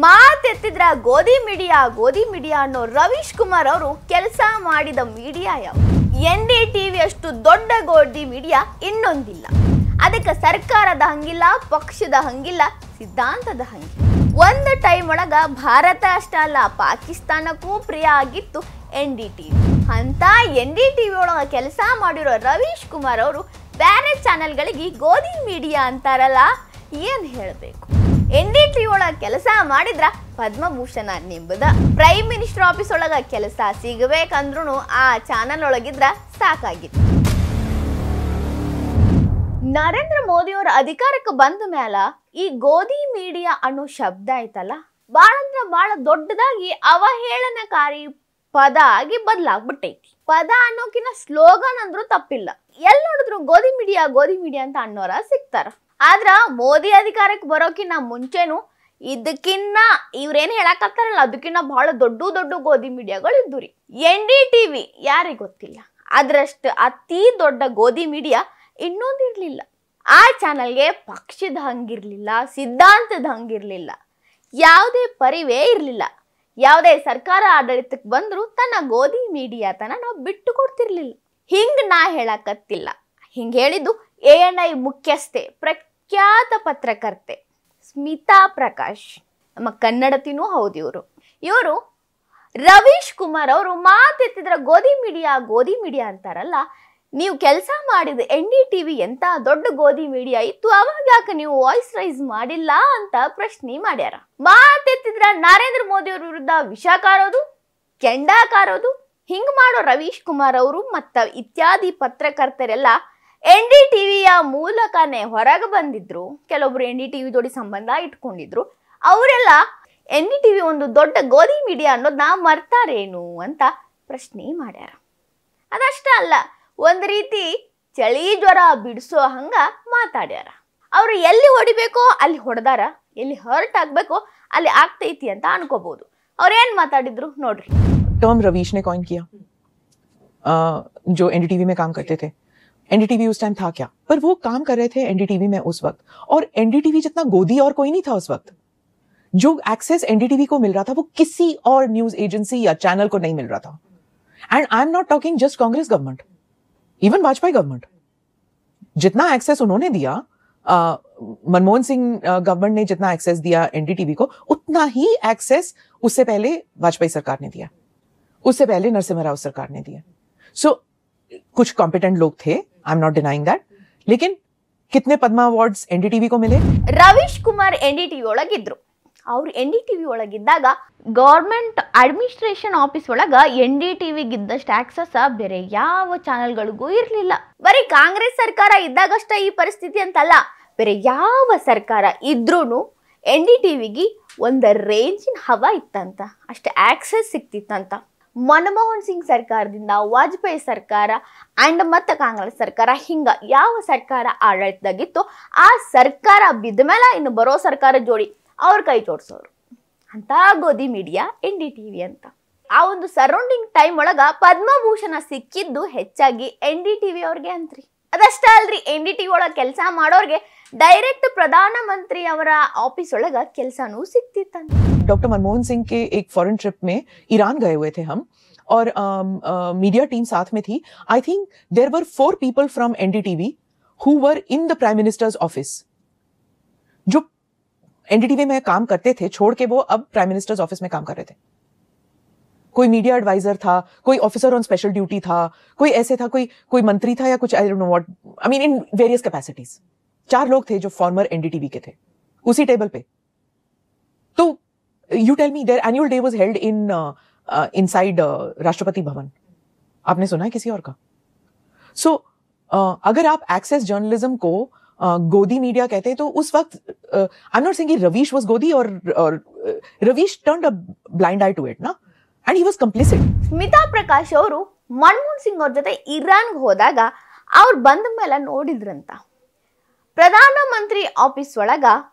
ಮಾತೆತ್ತಿದ್ರ ಗೋಧಿ ಮೀಡಿಯಾ ಅನ್ನೋ ರವೀಶ್ ಕುಮಾರ್ ಅವರು ಕೆಲಸ ಮಾಡಿದ ಮೀಡಿಯಾ ಯಾವ NDTV ಅಷ್ಟು ದೊಡ್ಡ ಗೋಧಿ ಮೀಡಿಯಾ ಇನ್ನೊಂದಿಲ್ಲ. ಅದಕ್ಕೆ ಸರ್ಕಾರದ ಹಂಗಿಲ್ಲ, ಪಕ್ಷದ ಹಂಗಿಲ್ಲ, ಸಿದ್ಧಾಂತದ ಹಂಗಿಲ್ಲ. ಒಂದು ಟೈಮ್ ಒಳಗ ಭಾರತ ಅಷ್ಟೇ ಅಲ್ಲ ಪಾಕಿಸ್ತಾನಕ್ಕೂ ಪ್ರಿಯ ಆಗಿತ್ತು NDTV. ಅಂತ NDTV ಒಳಗ ಕೆಲಸ ಮಾಡಿರೋ ರವೀಶ್ ಕುಮಾರ್ ಅವರು ಬೇರೆ ಚಾನೆಲ್ಗಳಿಗೆ ಗೋಧಿ ಮೀಡಿಯಾ ಅಂತಾರಲ್ಲ, ಏನ್ ಹೇಳಬೇಕು. NDTV ಒಳಗ ಕೆಲಸ ಮಾಡಿದ್ರ ಪದ್ಮಭೂಷಣ ನಿಂಬುದ. ಪ್ರೈಮ್ ಮಿನಿಸ್ಟರ್ ಆಫೀಸ್ ಒಳಗ ಕೆಲಸ ಸಿಗಬೇಕಂದ್ರೂ ಆ ಚಾನಲ್ ಒಳಗಿದ್ರ ಸಾಕಾಗಿತ್ತು. ನರೇಂದ್ರ ಮೋದಿ ಅವರ ಅಧಿಕಾರಕ್ಕೆ ಬಂದ ಮೇಲೆ ಈ ಗೋಧಿ ಮೀಡಿಯಾ ಅನ್ನೋ ಶಬ್ದ ಐತಲ್ಲ, ಬಾಳ ದೊಡ್ಡದಾಗಿ ಅವಹೇಳನಕಾರಿ ಪದ ಆಗಿ ಬದಲಾಗ್ಬಿಟ್ಟೈತಿ. ಪದ ಅನ್ನೋಕಿನ ಸ್ಲೋಗನ್ ಅಂದ್ರೂ ತಪ್ಪಿಲ್ಲ. ಎಲ್ಲಿ ನೋಡಿದ್ರು ಗೋಧಿ ಮೀಡಿಯಾ ಅಂತ ಅನ್ನೋರ ಸಿಗ್ತಾರ. ಆದ್ರ ಮೋದಿ ಅಧಿಕಾರಕ್ಕೆ ಬರೋಕಿನ್ನ ಮುಂಚೆನು ಇದಕ್ಕಿನ್ನ ಇವ್ರೇನ್ ಹೇಳಕತ್ತಾರಲ್ಲ ಅದಕ್ಕಿನ್ನ ಬಹಳ ದೊಡ್ಡ ಗೋಧಿ ಮೀಡಿಯಾಗಳು ಇದ್ದು ರೀ. NDTV ಯಾರಿಗೆ ಗೊತ್ತಿಲ್ಲ, ಅದ್ರಷ್ಟು ಅತಿ ದೊಡ್ಡ ಗೋಧಿ ಮೀಡಿಯಾ ಇನ್ನೊಂದಿರ್ಲಿಲ್ಲ. ಆ ಚಾನಲ್ಗೆ ಪಕ್ಷದ ಹಂಗಿರ್ಲಿಲ್ಲ, ಸಿದ್ಧಾಂತದ ಹಂಗಿರ್ಲಿಲ್ಲ, ಯಾವುದೇ ಪರಿವೇ ಇರ್ಲಿಲ್ಲ. ಯಾವುದೇ ಸರ್ಕಾರ ಆಡಳಿತಕ್ಕೆ ಬಂದ್ರು ತನ್ನ ಗೋಧಿ ಮೀಡಿಯಾತನ ನಾವು ಬಿಟ್ಟು ಕೊಡ್ತಿರ್ಲಿಲ್ಲ. ಹಿಂಗ್ ನಾ ಹೇಳಕತ್ತಿಲ್ಲ, ಹಿಂಗ್ ಹೇಳಿದ್ದು ANI ಮುಖ್ಯಸ್ಥೆ, ಪ್ರಖ್ಯಾತ ಪತ್ರಕರ್ತೆ ಸ್ಮಿತಾ ಪ್ರಕಾಶ್, ನಮ್ಮ ಕನ್ನಡತಿನೂ ಹೌದು. ಇವರು ರವೀಶ್ ಕುಮಾರ್ ಅವರು ಮಾತೆತ್ತಿದ್ರ ಗೋಧಿ ಮೀಡಿಯಾ ಅಂತಾರಲ್ಲ, ನೀವು ಕೆಲಸ ಮಾಡಿದ NDTV ಎಂತ ದೊಡ್ಡ ಗೋಧಿ ಮೀಡಿಯಾ ಇತ್ತು, ಅವಾಗ ಯಾಕೆ ನೀವು ವಾಯ್ಸ್ ರೈಸ್ ಮಾಡಿಲ್ಲ ಅಂತ ಪ್ರಶ್ನೆ ಮಾಡ್ಯಾರ. ಮಾತೆತ್ತಿದ್ರ ನರೇಂದ್ರ ಮೋದಿ ಅವ್ರ ವಿರುದ್ಧ ವಿಷ ಕಾರೋದು, ಕೆಂಡ ಕಾರೋದು, ಹಿಂಗ್ ಮಾಡೋ ರವೀಶ್ ಕುಮಾರ್ ಅವರು ಮತ್ತ ಇತ್ಯಾದಿ ಪತ್ರಕರ್ತರೆಲ್ಲ NDTVಯ ಮೂಲಕನೇ ಹೊರಗೆ ಬಂದಿದ್ರು. ಕೆಲವೊಬ್ರು NDTV ಜೋಡಿ ಸಂಬಂಧ ಇಟ್ಕೊಂಡಿದ್ರು. ಅವರೆಲ್ಲ NDTV ಒಂದು ದೊಡ್ಡ ಗೋಧಿ ಮೀಡಿಯಾ ಅನ್ನೋದು ನಾ ಮರ್ತಾರೇನು ಅಂತ ಪ್ರಶ್ನೆ ಮಾಡ್ಯಾರ. ಅದಷ್ಟ ಅಲ್ಲ, ಒಂದ್ ರೀತಿ ಚಳಿ ಜ್ವರ ಬಿಡಿಸೋ ಹಂಗ ಮಾತಾಡ್ಯಾರ. ಅವ್ರು ಎಲ್ಲಿ ಹೊಡಿಬೇಕೋ ಅಲ್ಲಿ ಹೊಡೆದಾರ, ಎಲ್ಲಿ ಹರ್ಟ್ ಆಗ್ಬೇಕೋ ಅಲ್ಲಿ ಆಗ್ತೈತಿ ಅಂತ ಅನ್ಕೋಬಹುದು. ಅವ್ರೇನ್ ಮಾತಾಡಿದ್ರು ನೋಡ್ರಿ. टर्म रवीश ने कॉइन किया, जो NDTV में काम करते थे. NDTV उस टाइम था क्या, पर वो काम कर रहे थे NDTV में उस वक्त, और NDTV जितना गोदी और कोई नहीं था उस वक्त. जो एक्सेस NDTV को मिल रहा था वो किसी और न्यूज एजेंसी या चैनल को नहीं मिल रहा था. And I am not talking just Congress government, even Vajpayee government. जितना एक्सेस उन्होंने दिया, मनमोहन सिंह गवर्नमेंट ने जितना एक्सेस दिया NDTV को, उतना ही एक्सेस उससे पहले वाजपेयी सरकार ने दिया, उससे पहले नरसिम्हा राव सरकार ने दिया. सो कुछ कॉम्पिटेंट लोग थे, आई एम नॉट डिनाइंग दैट, लेकिन कितने पद्मा अवार्ड्स NDTV को मिले? ರವೀಶ್ ಕುಮಾರ್ NDTV ಒಳಗಿದ್ರು. ಅವ್ರು NDTV ಒಳಗಿದ್ದಾಗ ಗವರ್ಮೆಂಟ್ ಅಡ್ಮಿನಿಸ್ಟ್ರೇಷನ್ ಆಫೀಸ್ ಒಳಗ NDTV ಗಿದ್ದಷ್ಟು ಆಕ್ಸಸ್ ಬೇರೆ ಯಾವ ಚಾನೆಲ್ಗಳಿಗೂ ಇರ್ಲಿಲ್ಲ. ಬರೀ ಕಾಂಗ್ರೆಸ್ ಸರ್ಕಾರ ಇದ್ದಾಗಷ್ಟ ಈ ಪರಿಸ್ಥಿತಿ ಅಂತಲ್ಲ, ಬೇರೆ ಯಾವ ಸರ್ಕಾರ ಇದ್ರೂ NDTVಗೆ ಒಂದು ರೇಂಜಿನ ಹವಾ ಇತ್ತಂತ, ಅಷ್ಟು ಆಕ್ಸೆಸ್ ಸಿಕ್ತಿತ್ತಂತ. ಮನಮೋಹನ್ ಸಿಂಗ್ ಸರ್ಕಾರದಿಂದ ವಾಜಪೇಯಿ ಸರ್ಕಾರ ಅಂಡ್ ಮತ್ತೆ ಕಾಂಗ್ರೆಸ್ ಸರ್ಕಾರ, ಹಿಂಗ ಯಾವ ಸರ್ಕಾರ ಆಡಳಿತದಾಗಿತ್ತು ಆ ಸರ್ಕಾರ ಬಿದ್ದ ಮೇಲೆ ಇನ್ನು ಬರೋ ಸರ್ಕಾರ ಜೋಡಿ ಅವ್ರ ಕೈ ಜೋಡಿಸೋರು ಅಂತ ಗೋಧಿ ಮೀಡಿಯಾ NDTV ಅಂತ. ಆ ಒಂದು ಸರೌಂಡಿಂಗ್ ಟೈಮ್ ಒಳಗ ಪದ್ಮಭೂಷಣ ಸಿಕ್ಕಿದ್ದು ಹೆಚ್ಚಾಗಿ NDTV ಅವ್ರಿಗೆ ಅಂತ್ರಿ. ಅದಷ್ಟ ಅಲ್ರಿ, NDTV ಒಳಗ ಕೆಲಸ ಮಾಡೋರ್ಗೆ ಡೈರೆಕ್ಟ್ ಪ್ರಧಾನ ಮಂತ್ರಿ ಅವರ ಆಫೀಸ್ ಒಳಗ ಕೆಲಸನೂ ಸಿಕ್ತಿತ್ತಂತ. डॉक्टर मनमोहन सिंह के एक फॉरेन ट्रिप में ईरान गए हुए थे हम, और मीडिया टीम साथ में थी. I think there were 4 people from NDTV who were in the prime minister's office. जो NDTV में काम करते थे छोड़ के वो अब प्राइम मिनिस्टर्स ऑफिस में काम कर रहे थे. कोई मीडिया एडवाइजर था, कोई ऑफिसर ऑन स्पेशल ड्यूटी था, कोई ऐसे था, कोई मंत्री था या कुछ, I don't know what, I mean in various capacities. 4 लोग थे जो फॉर्मर NDTV के थे उसी टेबल पे. तो you tell me, their annual day was held in inside Rashtrapati Bhavan. आपने सुना है किसी और का? So अगर आप एक्सेस जर्नलिज्म को गोदी मीडिया कहते हैं तो उस वक्त I am not saying Ravish was godi, और Ravish turned a blind eye to it ना, and he was complicit. Smita Prakash ಅವರು ಮನಮೋಹನ್ ಸಿಂಗ್ ಅವ್ರ ಜೊತೆ ಇರಾನ್ಗೆ ಹೋದಾಗ ಅವ್ರು ಬಂದ ಮೇಲೆ ನೋಡಿದ್ರಂತ, ಪ್ರಧಾನ ಮಂತ್ರಿ ಆಫೀಸ್ ಒಳಗ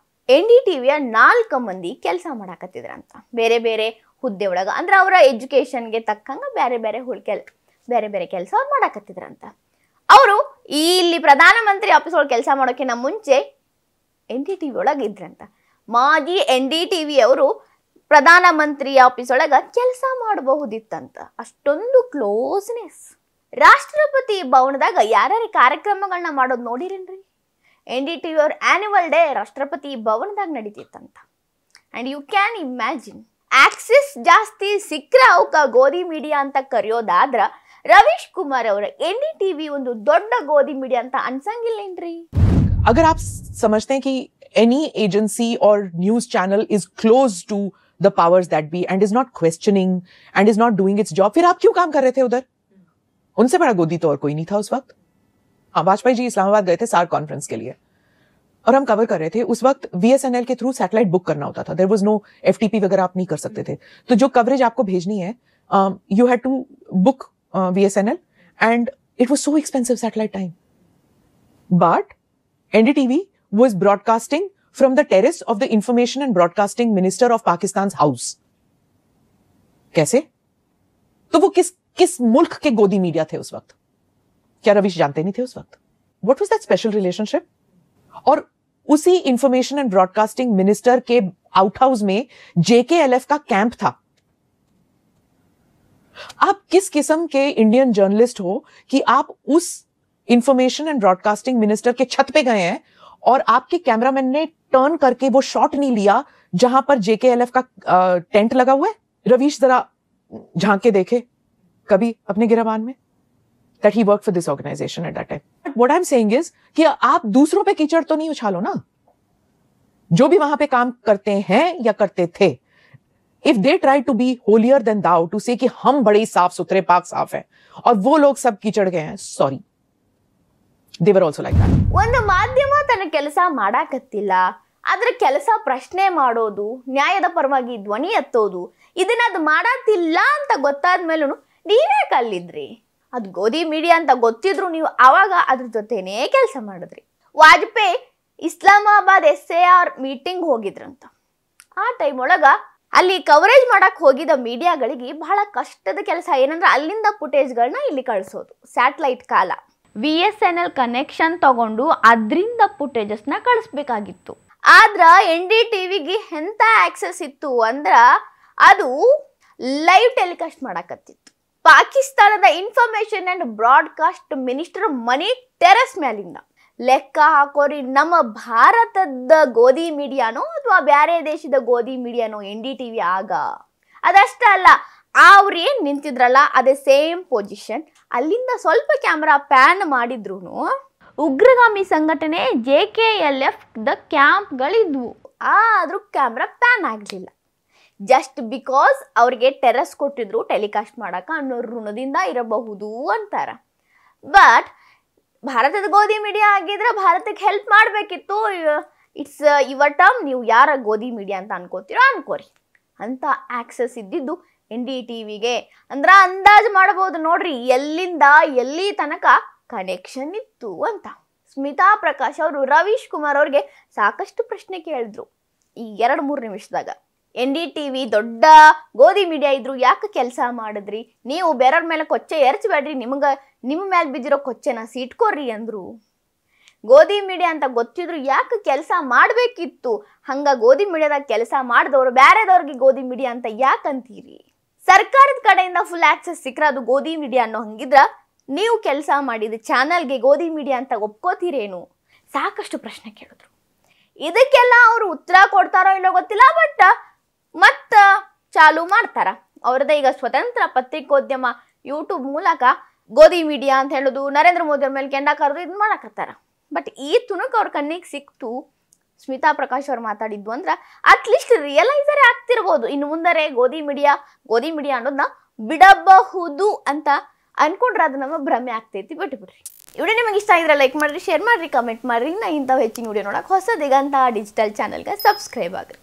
NDTVಯ 4 ಮಂದಿ ಕೆಲಸ ಮಾಡಾಕತ್ತಿದ್ರಂತ, ಬೇರೆ ಬೇರೆ ಹುದ್ದೆ ಒಳಗ. ಅಂದ್ರೆ ಅವರ ಎಜುಕೇಶನ್ಗೆ ತಕ್ಕಂಗ ಬೇರೆ ಬೇರೆ ಕೆಲಸ ಅವ್ರು ಮಾಡಾಕತ್ತಿದ್ರಂತ. ಅವರು ಇಲ್ಲಿ ಪ್ರಧಾನ ಮಂತ್ರಿ ಆಫೀಸ್ ಒಳಗೆ ಕೆಲಸ ಮಾಡೋಕ್ಕಿಂತ ಮುಂಚೆ NDTV ಒಳಗೆ ಇದ್ರಂತ. ಮಾಜಿ NDTV ಅವರು ಪ್ರಧಾನಮಂತ್ರಿ ಆಫೀಸ್ ಒಳಗ ಕೆಲಸ ಮಾಡಬಹುದಿತ್ತಂತ. ಅಷ್ಟೊಂದು ಕ್ಲೋಸ್ನೆಸ್. ರಾಷ್ಟ್ರಪತಿ ಭವನದಾಗ ಯಾರ್ಯಾರ ಕಾರ್ಯಕ್ರಮಗಳನ್ನ ಮಾಡೋದು ನೋಡಿರೇನ್ರಿ? NDTV ಅವ್ರ ಆನ್ಯುವಲ್ ಡೇ ರಾಷ್ಟ್ರಪತಿ ಭವನದಾಗ ನಡೀತಿತ್ತಂತ. And you can imagine, access ಜಾಸ್ತಿ ಸಿಕ್ಕ್ರೆ ಅವಕ್ಕ ಗೋಧಿ ಮೀಡಿಯಾ ಅಂತ ಕರೆಯೋದಾದ್ರ ರವೀಶ್ ಕುಮಾರ್ ಅವರ NDTV ಒಂದು ದೊಡ್ಡ ಗೋಧಿ ಮೀಡಿಯಾ ಅಂತ ಅನ್ಸಂಗಿಲ್ಲೇನ್ರಿ? अगर आप समझते हैं कि any agency or news channel is close to the powers that be and is not questioning and is not doing its job, फिर आप क्यों काम कर रहे थे उधर? उनसे बड़ा गोदी तो और कोई नहीं था उस वक्त. हाँ, वाजपेयी जी इस्लामाबाद गए थे सार्क कॉन्फ्रेंस के लिए और हम कवर कर रहे थे. उस वक्त VSNL के थ्रू सैटेलाइट बुक करना होता था. देयर वाज नो FTP वगैरह आप नहीं कर सकते थे. तो जो कवरेज आपको भेजनी है, you had to book VSNL and it was so expensive satellite time. But NDTV was broadcasting from the terrace of the Information and Broadcasting Minister of Pakistan's house. कैसे? तो वो किस मुल्क के गोदी मीडिया थे उस वक्त? क्या रवीश जानते नहीं थे उस वक्त? What was that special relationship? और उसी इंफॉर्मेशन एंड ब्रॉडकास्टिंग मिनिस्टर के आउट हाउस में JKLF का कैंप था. आप किस किस्म के इंडियन जर्नलिस्ट हो कि आप उस इंफॉर्मेशन एंड ब्रॉडकास्टिंग मिनिस्टर के छत पे गए हैं और आपके कैमरामैन ने टर्न करके वो शॉट नहीं लिया जहां पर JKLF का टेंट लगा हुआ है? रवीश जरा झांक के देखे कभी अपने गिरबान में that he worked for this organization at that time. But what I'm saying is कि आप दूसरों पे कीचड़ तो नहीं उछालो ना. जो भी वहां पे काम करते हैं या करते थे, if they try to be holier than thou to say कि हम बड़े साफ सुथरे पाक साफ हैं और वो लोग सब कीचड़ गए हैं, sorry, they were also like that. ಒಂದು ಮಾಧ್ಯಮ ತನ್ನ ಕೆಲಸ ಮಾಡಾಕತ್ತಿಲ್ಲ, ಅದ್ರ ಕೆಲಸ ಪ್ರಶ್ನೆ ಮಾಡೋದು, ನ್ಯಾಯದ ಪರವಾಗಿ ಧ್ವನಿ ಎತ್ತೋದು, ಇದನ್ನ ಅದು ಮಾಡತ್ತಿಲ್ಲ ಅಂತ ಗೊತ್ತಾದ್ಮೇಲೂ ನೀವೇ ಕಲ್ಲಿದ್ರಿ. ಅದು ಗೋಧಿ ಮೀಡಿಯಾ ಅಂತ ಗೊತ್ತಿದ್ರು ನೀವು ಅವಾಗ ಅದ್ರ ಜೊತೆನೇ ಕೆಲಸ ಮಾಡಿದ್ರಿ. ವಾಜಪೇಯಿ ಇಸ್ಲಾಮಾಬಾದ್ SAR ಮೀಟಿಂಗ್ ಹೋಗಿದ್ರಂತ. ಆ ಟೈಮ್ ಒಳಗ ಅಲ್ಲಿ ಕವರೇಜ್ ಮಾಡಕ್ ಹೋಗಿದ್ದ ಮೀಡಿಯಾಗಳಿಗೆ ಬಹಳ ಕಷ್ಟದ ಕೆಲಸ ಏನಂದ್ರೆ ಅಲ್ಲಿಂದ ಫುಟೇಜ್ಗಳನ್ನ ಇಲ್ಲಿ ಕಳಿಸೋದು. ಸ್ಯಾಟಲೈಟ್ ಕಾಲ, VSNL ಕನೆಕ್ಷನ್ ತಗೊಂಡು ಅದರಿಂದ ಫುಟೇಜಸ್ನ ಕಳಿಸ್ಬೇಕಾಗಿತ್ತು. ಆದ್ರ NDTVಗೆ ಎಂತ ಆಕ್ಸೆಸ್ ಇತ್ತು ಅಂದ್ರ ಅದು ಲೈವ್ ಟೆಲಿಕಾಸ್ಟ್ ಮಾಡಕತ್ತಿತ್ತು. ಪಾಕಿಸ್ತಾನದ ಇನ್ಫಾರ್ಮೇಶನ್ ಅಂಡ್ ಬ್ರಾಡ್ಕಾಸ್ಟ್ ಮಿನಿಸ್ಟರ್ ಮನಿ ಟೆರೆಸ್ ಮೇಲಿಂದ ಲೆಕ್ಕ ಹಾಕೋರಿ. ನಮ್ಮ ಭಾರತದ ಗೋಧಿ ಮೀಡಿಯಾನೋ ಅಥವಾ ಬೇರೆ ದೇಶದ ಗೋಧಿ ಮೀಡಿಯಾನೋ NDTV ಆಗ. ಅದಷ್ಟ ಅಲ್ಲ, ಅವ್ರೇನ್ ನಿಂತಿದ್ರಲ್ಲ ಅದೇ ಸೇಮ್ ಪೊಸಿಷನ್, ಅಲ್ಲಿಂದ ಸ್ವಲ್ಪ ಕ್ಯಾಮ್ರಾ ಪ್ಯಾನ್ ಮಾಡಿದ್ರು ಉಗ್ರಗಾಮಿ ಸಂಘಟನೆ JKLF ದ ಕ್ಯಾಂಪ್ಗಳಿದ್ವು. ಆದ್ರೂ ಕ್ಯಾಮ್ರಾ ಪ್ಯಾನ್ ಆಗಲಿಲ್ಲ. ಜಸ್ಟ್ ಬಿಕಾಸ್ ಅವ್ರಿಗೆ ಟೆರೆಸ್ ಕೊಟ್ಟಿದ್ರು ಟೆಲಿಕಾಸ್ಟ್ ಮಾಡಕ ಅನ್ನೋ ಋಣದಿಂದ ಇರಬಹುದು ಅಂತಾರ. ಬಟ್ ಭಾರತದ ಗೋಧಿ ಮೀಡಿಯಾ ಆಗಿದ್ರೆ ಭಾರತಕ್ಕೆ ಹೆಲ್ಪ್ ಮಾಡಬೇಕಿತ್ತು. ಇಟ್ಸ್ ಯುವರ್ ಟರ್ಮ್, ನೀವು ಯಾರ ಗೋಧಿ ಮೀಡಿಯಾ ಅಂತ ಅನ್ಕೋತೀರೋ ಅನ್ಕೋರಿ ಅಂತ ಆಕ್ಸೆಸ್ ಇದ್ದಿದ್ದು NDTVಗೆ. ಅಂದ್ರೆ ಅಂದಾಜು ಮಾಡಬಹುದು ನೋಡ್ರಿ ಎಲ್ಲಿಂದ ಎಲ್ಲಿ ತನಕ ಕನೆಕ್ಷನ್ ಇತ್ತು ಅಂತ. ಸ್ಮಿತಾ ಪ್ರಕಾಶ್ ಅವರು ರವೀಶ್ ಕುಮಾರ್ ಅವ್ರಿಗೆ ಸಾಕಷ್ಟು ಪ್ರಶ್ನೆ ಕೇಳಿದ್ರು ಈ 2-3 ನಿಮಿಷದಾಗ. NDTV ದೊಡ್ಡ ಗೋಧಿ ಮೀಡಿಯಾ ಇದ್ರು ಯಾಕೆ ಕೆಲಸ ಮಾಡಿದ್ರಿ? ನೀವು ಬೇರೆಯವ್ರ ಮೇಲೆ ಕೊಚ್ಚೆ ಎರಚಬೇಡ್ರಿ, ನಿಮ್ಮ ಮೇಲೆ ಬಿದ್ದಿರೋ ಕೊಚ್ಚೆನ ಸಿಟ್ಕೋರಿ ಅಂದ್ರು. ಗೋಧಿ ಮೀಡಿಯಾ ಅಂತ ಗೊತ್ತಿದ್ರು ಯಾಕೆ ಕೆಲಸ ಮಾಡಬೇಕಿತ್ತು? ಹಂಗ ಗೋಧಿ ಮೀಡಿಯಾದಾಗ ಕೆಲಸ ಮಾಡಿದವರು ಬೇರೆದವ್ರಿಗೆ ಗೋಧಿ ಮೀಡಿಯಾ ಅಂತ ಯಾಕಂತೀರಿ? ಸರ್ಕಾರದ ಕಡೆಯಿಂದ ಫುಲ್ ಆಕ್ಸೆಸ್ ಸಿಕ್ಕರೆ ಅದು ಗೋಧಿ ಮೀಡಿಯಾ ಅನ್ನೋ ಹಂಗಿದ್ರ ನೀವು ಕೆಲಸ ಮಾಡಿದ ಚಾನಲ್ಗೆ ಗೋಧಿ ಮೀಡಿಯಾ ಅಂತ ಒಪ್ಕೋತೀರೇನು? ಸಾಕಷ್ಟು ಪ್ರಶ್ನೆ ಕೇಳಿದ್ರು. ಇದಕ್ಕೆಲ್ಲ ಅವರು ಉತ್ತರ ಕೊಡ್ತಾರೋ ಇಲ್ಲೋ ಗೊತ್ತಿಲ್ಲ, ಬಟ್ ಮತ್ತ ಚಾಲು ಮಾಡ್ತಾರ. ಅವ್ರದ್ದೇ ಈಗ ಸ್ವತಂತ್ರ ಪತ್ರಿಕೋದ್ಯಮ ಯೂಟ್ಯೂಬ್ ಮೂಲಕ ಗೋಧಿ ಮೀಡಿಯಾ ಅಂತ ಹೇಳೋದು, ನರೇಂದ್ರ ಮೋದಿ ಅವ್ರ ಮೇಲೆ ಕೆಂಡ ಕರೆದು ಇದು ಮಾಡಕತ್ತಾರ. ಬಟ್ ಈ ತುಣುಕ್ ಅವ್ರ ಕಣ್ಣಿಗೆ ಸಿಕ್ತು ಸ್ಮಿತಾ ಪ್ರಕಾಶ್ ಅವ್ರು ಮಾತಾಡಿದ್ದು ಅಂದ್ರೆ ಅಟ್ಲೀಸ್ಟ್ ರಿಯಲೈಸರೇ ಆಗ್ತಿರ್ಬೋದು. ಇನ್ನು ಮುಂದರೆ ಗೋಧಿ ಮೀಡಿಯಾ ಅನ್ನೋದನ್ನ ಬಿಡಬಹುದು ಅಂತ ಅನ್ಕೊಂಡ್ರೆ ಅದು ನಮ್ಮ ಭ್ರಮೆ ಆಗ್ತೈತಿ. ಬಿಟ್ಬಿಡ್ರಿ. ವಿಡಿಯೋ ನಿಮಗೆ ಇಷ್ಟ ಆಗಿದ್ರೆ ಲೈಕ್ ಮಾಡ್ರಿ, ಶೇರ್ ಮಾಡ್ರಿ, ಕಮೆಂಟ್ ಮಾಡ್ರಿ. ನಾ ಇಂಥವು ಹೆಚ್ಚಿನ ವಿಡಿಯೋ ನೋಡಕ್ಕೆ ಹೊಸ ದಿಗಂತ ಡಿಜಿಟಲ್ ಚಾನಲ್ಗೆ ಸಬ್ಸ್ಕ್ರೈಬ್ ಆಗ್ರಿ.